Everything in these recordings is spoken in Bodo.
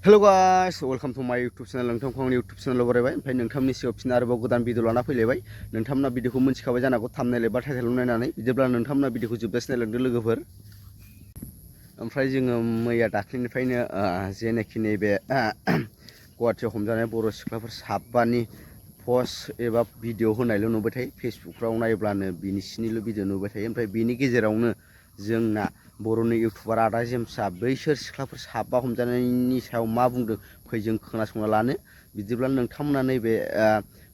Hello guys, welcome to my YouTube channel. नोंथांखौ आंनि YouTube channel बरायबाय ओमफ्राय नोंथांनि सिगाङाव फिन आरोबाव गोदान भिडिअ लाना फैलायबाय। नोंथांमोना भिडिअखौ मोनथिखाबाय जानांगौ थाम्बनेल एबा टाइटेल नायनानै बिदिब्ला नोंथांमोना भिडिअखौ जोबजासिम नायलांदो लोगोफोर। ओमफ्राय जोङो मैया दाख्लैनिफ्रायनो जेनाखि नैबे गुवाहाटियाव हमजानाय बर' सिख्लाफोर साबानि पस्ट एबा भिडिअ होनायल' नुबाय थायो। फेसबुकफ्राव नायब्लानो बिनिसिनिल' भिडिअ नुबाय थायो। ओमफ्राय बिनि गेजेरावनो जोंना बर'नि इउटुबार आदा जेम्सआ बैसोर सिख्लाफोर साबा हमजानायनि सायाव मा बुंदों फै जों खोनासंना लानो। बिदिब्ला नोंथांमोना नैबे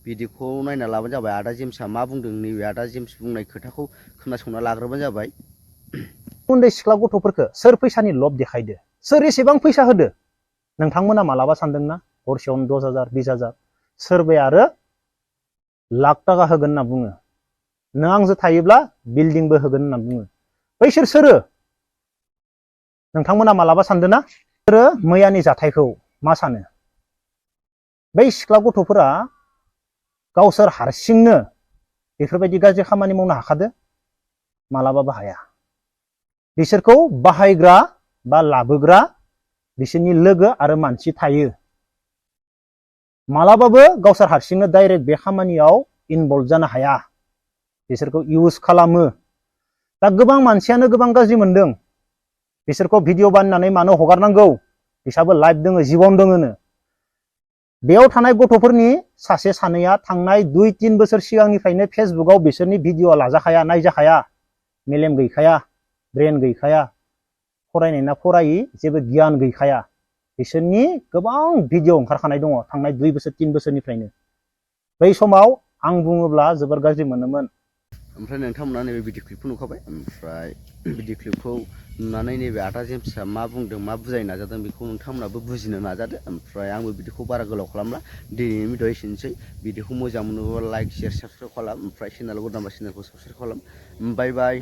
भिडिअखौ नायना लाबानो जाबाय। आदा जेम्सआ मा बुंदों नैबे आदा जेम्स बुंनाय खोथाखौ खोनासंना लाग्रोबानो जाबाय। उन्दै सिख्ला गथ'फोरखौ सोर फैसानि लब देखायदो, सोर एसेबां फैसा होदो? नोंथांमोना मालाबा सानदोंना हरसेयावनो 10,000 20,000 सोरबाया आरो लाख थाखा होगोन होनना बुङो। नों आंजों थायोब्ला बिल्डिंबो होगोन होनना बुङो। बैसोर सोरो? नोंथांमोना मालाबा सानदोंना? सोरो मैयानि जाथायखौ मा सानो? बै सिख्ला गथ'फोरा गावसोर हारसिंनो बेफोरबायदि गाज्रि खामानि मावनो हाखादो? मालाबाबो हाया। बिसोरखौ बाहायग्रा बा लाबोग्रा बिसोरनि लोगो आरो मानसि थायो। मालाबाबो गावसोर हारसिंनो डाइरेक्ट बे खामानियाव इनभल्भ जानो हाया। बिसोरखौ इउज खालामो। दा गोबां मानसियानो गोबां गाज्रि मोनदों। बिसोरखौ भिडिअ बानायनानै मानो हगारनांगौ? बिसोरबो लाइफ दोङो, जिबन दोङोनो। बेयाव थानाय गथ'फोरनि सासे सानैया थांनाय 2-3 बोसोर सिगांनिफ्रायनो फेसबुकाव बिसोरनि भिडिअ लाजाखाया, नायजाखाया, मेलेम गैखाया, ब्रेन गैखाया, फरायनायना फरायि जेबो गियान गैखाया। बिसोरनि गोबां भिडिअ ओंखारखानाय दङ थांनाय 2 बोसोर 3 बोसोरनिफ्रायनो। बै समाव आं बुङोब्ला जोबोर गाज्रि मोनोमोन। ओमफ्राय नोंथांमोना नैबे भिडिअ क्लिपखौ नुखाबाय। ओमफ्राय भिडिअ क्लिपखौ नुनानै नैबे आदा जेम्सआ मा बुंदों, मा बुजायनो नाजादों बेखौ नोंथांमोनाबो बुजिनो नाजादो। ओमफ्राय आंबो भिडिअखौ बारा गोलाव खालामला। दिनैनि भिडिअआ एसेनोसै। भिडिअखौ मोजां मोनोब्ला लाइक, शेयार, साबस्क्राइब खालाम। ओमफ्राय चेनेलाव गोदानबा चेनेलखौ साबस्क्राइब खालाम। बाय बाय।